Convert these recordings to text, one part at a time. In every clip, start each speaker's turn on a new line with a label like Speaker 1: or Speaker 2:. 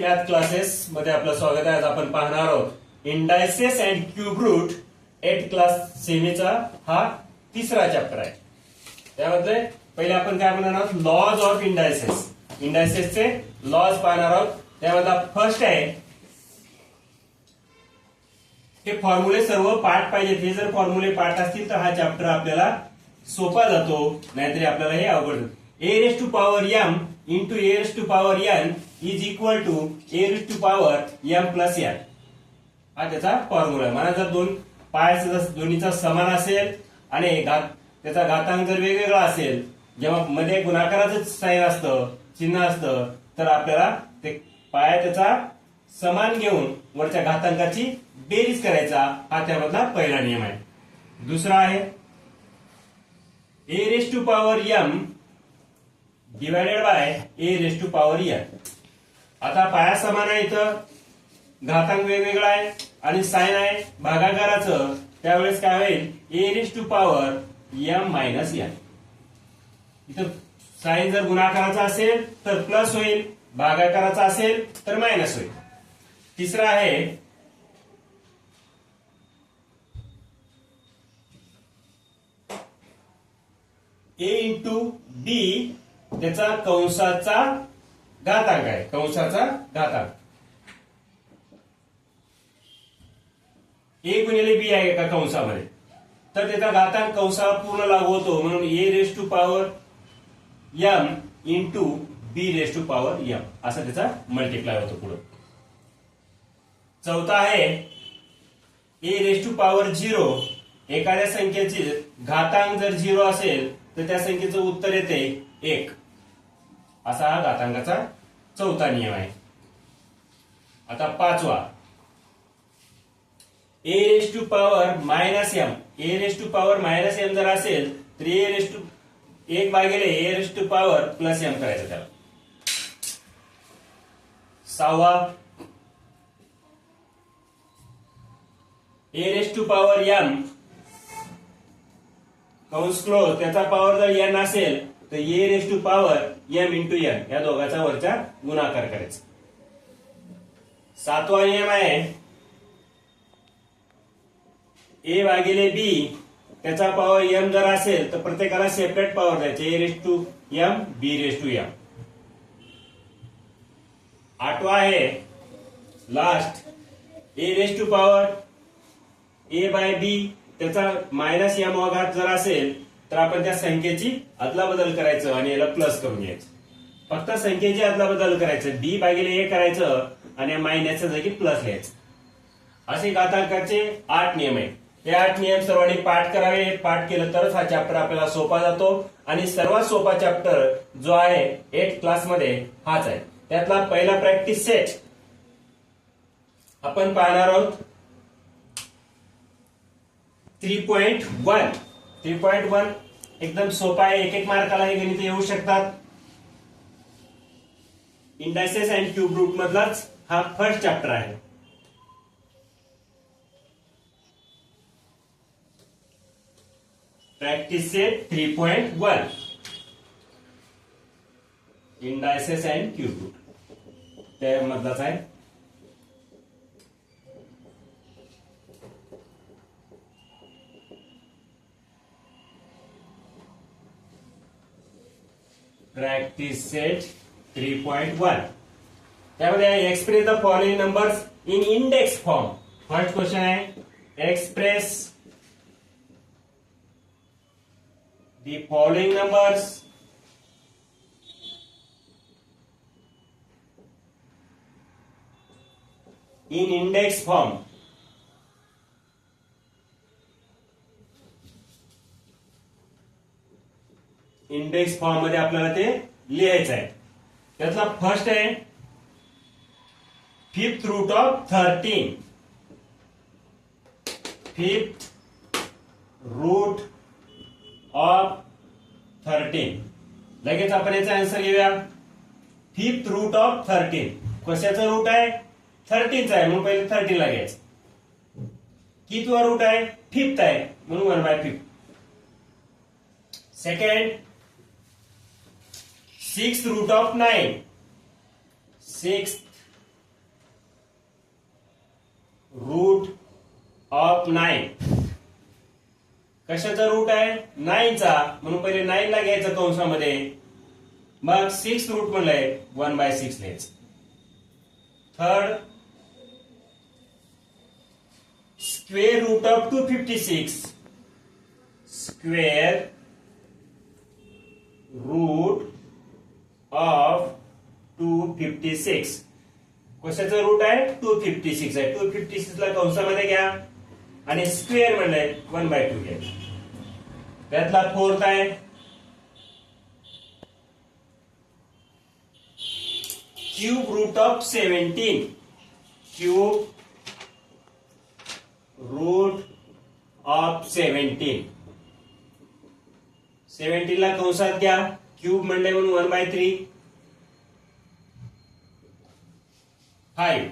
Speaker 1: Math classes मध्ये आपलं स्वागत आहे. आज आपण पाहणार आहोत indices and cube root 8 class सेमीचा हा तिसरा चॅप्टर आहे. त्यामध्ये पहिले आपण काय म्हणणार आहोत, लॉज ऑफ इंडायसेस. इंडायसेसचे लॉज पाहणार आहोत. त्यामधला फर्स्ट आहे हे फॉर्म्युले सर्व पाठ पाहिजेत. हे जर फॉर्म्युले पाठ असतील तर हा चॅप्टर आपल्याला सोपा जातो, नाहीतरी आपल्याला हे अवघड जातं. A raise to power M into A raise to power N is equal to A raise to power M plus N. हा त्याचा फॉर्म्युला आहे. मला जर दोन पाय दोन्हीचा समान असेल आणि त्याचा घातांक जर वेगवेगळा असेल, जेव्हा मध्ये गुणाकाराचं साइन असतं, चिन्ह असतं, तर आपल्याला ते पाय त्याचा समान घेऊन वरच्या घातांकाची बेरीज करायचा. हा त्यामधला पहिला नियम आहे. दुसरा आहे A raise to power M divided by A raise to power N. आता पाया समान आहे, इथं घातांक वेगवेगळा आहे आणि साइन आहे भागाकाराचं. त्यावेळेस काय होईल, A raise to power M minus N. इथं साइन जर गुणाकाराचा असेल तर प्लस होईल, भागाकाराचा असेल तर मायनस होईल. तिसरा आहे ए इंटू बी, त्याचा कंसाचा घातांक आहे, कंसाचा घातांक. ए गुणिले बी आहे का कंसामध्ये, तर त्याचा घातांक कंसा पूर्ण लागू होतो, म्हणून A raise to power M into B raise to power M असा त्याचा मल्टिप्लाय होतो पुढे. चौथा आहे ए रेस टू पॉवर 0. एखाद्या संख्येचे घातांक जर 0 असेल तर त्या संख्येचं उत्तर येते 1. असा हा घातांकाचा चौथा नियम आहे. आता पाचवा A raise to power minus M. A raise to power minus M जर असेल तर ए रेस टू 1 भागिले A raise to power plus M करायचं त्याला. सहावा A raise to power M कंस क्लोज, त्याचा पॉवर जर एन असेल तर A raise to power M into N या दोघांचा वरचा गुणाकार करायचा. सातवा नियम आहे ए भागिले बी, त्याचा पॉवर एम जर असेल तर प्रत्येकाला सेपरेट पॉवर द्यायचे, A raise to M B raise to M. आठवा आहे last A raise to power A by B, त्याचा मायनस एम घात जर असेल तर आपण त्या संख्येची अदलाबदल करायचं आणि याला प्लस करून घ्यायचं. फक्त संख्येची अदलाबदल करायचं, बी भागिले ए करायचं आणि मायनसच्या जागी प्लस लिहायचं. असे घातांकाचे 8 नियम आहेत. हे 8 नियम सर्वांनी पाठ करावे. पाठ केलं तरच हा चॅप्टर आपल्याला सोपा जातो आणि सर्वात सोपा चॅप्टर जो आहे 8 क्लास मध्ये हाच आहे. त्यातला पहिला प्रॅक्टिस सेट आपण पाहणार आहोत 3.1. 3.1 एकदम सोपा आहे. एक मार्काला हे गणित येऊ शकतात. इंडायसेस अँड क्यूब रूट मधलाच हा फर्स्ट चॅप्टर आहे. Practice set 3.1 indices and cube root त्यामधलाच आहे. प्रॅक्टिस सेट 3.1 त्यामध्ये express the following numbers in index form. First question आहे express the following numbers in index form. Index form मध्ये आपल्याला ते लिहायचं आहे. त्यातला फर्स्ट आहे 5th route of 13. 5th route of 13. लगेच आपण याचा आन्सर घेऊया. 5th रूट ऑफ 13 कशाचा रूट आहे, 13चा आहे, म्हणून पहिले 13 ला घ्यायचं. कितवा रूट आहे, 5th आहे, म्हणून 1/5. Second 6th root of 9. 6th root of 9. कशाचा रूट आहे? 9चा, म्हणून पहिले 9 ला घ्यायचं कंसामध्ये, मग 6 रूट म्हणलंय 1/6 लिहायचं. Third, square root of 256. Square root of 256. कशाचं रूट आहे? 256 आहे. 256 ला कंसामध्ये घ्या आणि स्क्वेअर म्हणलंय 1/2 घ्या. त्यातला फोर्थ आहे cube root of 17. Cube root of 17. 17 ला कंसात घ्या, क्यूब म्हणले म्हणून 1/3. 5.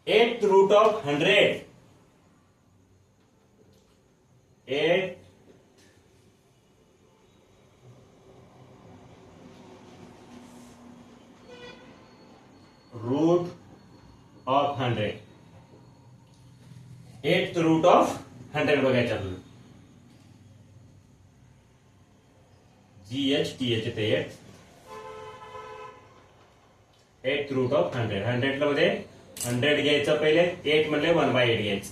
Speaker 1: 8th root of 100. 8 root of 100. 8th root of 100 बघायचं आपल्याला. GHTH येते 8th रूट ऑफ 100. 100 मध्ये 100 घ्यायचं पहिले, 8 म्हणले 1/8 घ्यायचं.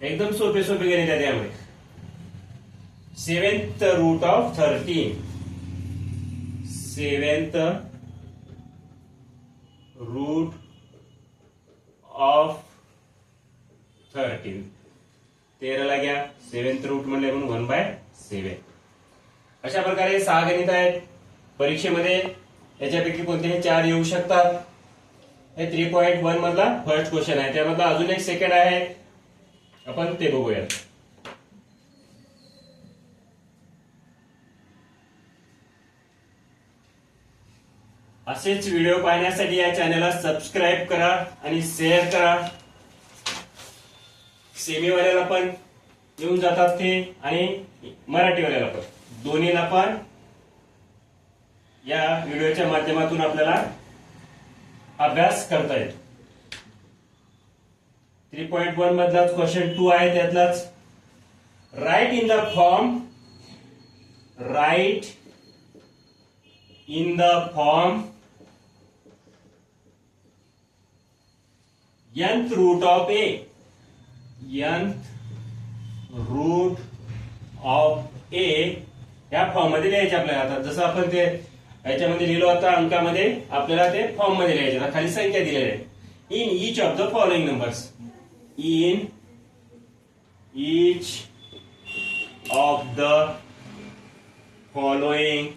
Speaker 1: एकदम सोपे सोपे गणित आहे त्यामुळे. 7th route of 13. 7th route of 13. 13 ला घ्या, 7th रूट म्हणले म्हणून 1/7. अशा प्रकारे 6 गणित आहेत परीक्षेमध्ये. याच्यापैकी कोणतेही 4 येऊ शकतात. हे 3.1 मधला फर्स्ट क्वेश्चन आहे. त्यामधला अजून एक सेकंड आहे, आपण ते बघूया. असेच व्हिडिओ पाहण्यासाठी या चॅनलला सबस्क्राईब करा आणि शेअर करा. सेमीवाल्याला पण येऊन जातात ते आणि मराठीवाल्याला पण, दोन्हीला पण या व्हिडिओच्या माध्यमातून आपल्याला अभ्यास करता येतो. 3.1 मधलाच क्वेश्चन 2 आहे, त्यातलाच. Write in the form, write in the form nth root of a. nth root of a या फॉर्म मध्ये लिहायचे आपल्याला. आता जसं आपण ते याच्यामध्ये लिहिलो होता अंकामध्ये, आपल्याला ते फॉर्म मध्ये लिहायचे. खाली संख्या दिलेल्या आहे. In each of the following numbers. In each of the following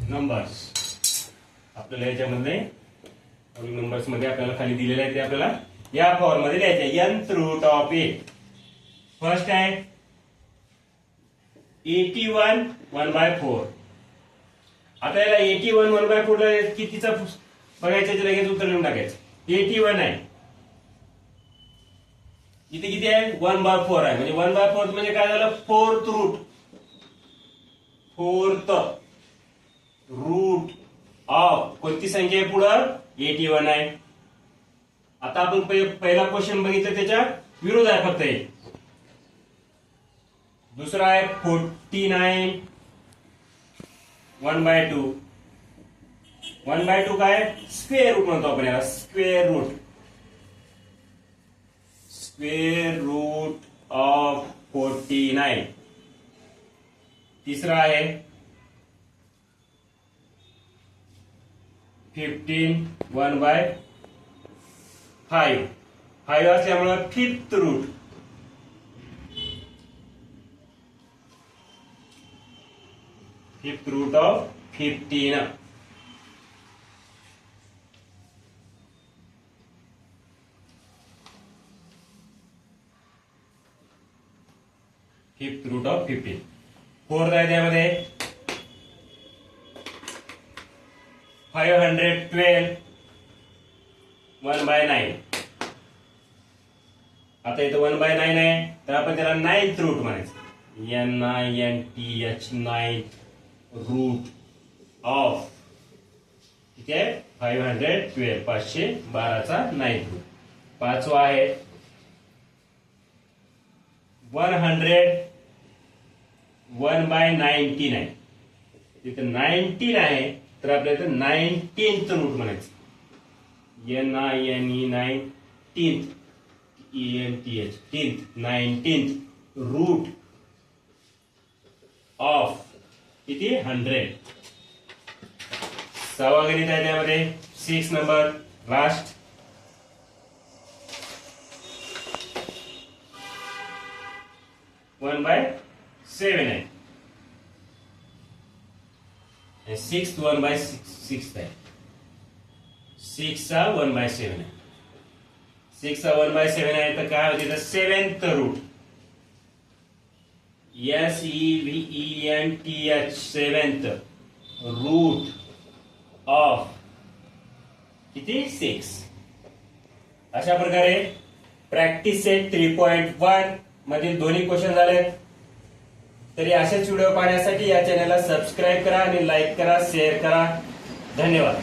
Speaker 1: numbers. आपल्याला याच्यामध्ये नंबर्स मध्ये आपल्याला खाली दिलेले आहे ते आपल्याला या फॉर्म मध्ये लिहायचे. nth root of a. First आहे 81 1/4. आता याला 81 1/4 ला कितीचा बघायचं, लगेच उत्तर लिहून टाकायचं. 81 आहे, इथे किती आहे? 1/4 आहे. म्हणजे 1/4 म्हणजे काय झालं? Fourth root. Fourth root of कोणती संख्या आहे पुढं? 81 आहे. आता आपण पहिला क्वेश्चन बघितलं, त्याच्या विरोध आहे फक्त एक. दुसरा आहे 49 1/2. 1/2 काय? स्क्वेअर रूट म्हणतो आपण याला. Square root. Square root of 49. तिसरा आहे 15 1/5. 5 असल्यामुळे fifth root. Fifth root of 15. Fifth root of 15. Fourth आहे त्यामध्ये 512 1/9. आता इथं 1/9 आहे, तर आपण त्याला 9th रूट म्हणायचं. NINTH 9th रूट ऑफ किती आहे 512 512चा 9th रूट. पाचवा आहे 100 1/19 आहे. तिथं 19 आहे तर आपल्याला इथं 19th रूट म्हणायचं. NINE 19th ENTH 19th route of किती 100. सहावा गणित आहे त्यामध्ये 6 नंबर लास्ट. वन बाय 7 आहे. 6 1/6 आहे. 6 चा 1/7 आहे. 6 चा 1/7 आहे तर काय होते तर 7th route SEVENTH 7th route of किती 6. अशा प्रकारे प्रॅक्टिस सेट 3.1 मधील दोन्ही क्वेश्चन झाले. तरी असेच व्हिडिओ पाहण्यासाठी या चॅनलला सबस्क्राईब करा आणि लाईक करा शेअर करा. धन्यवाद.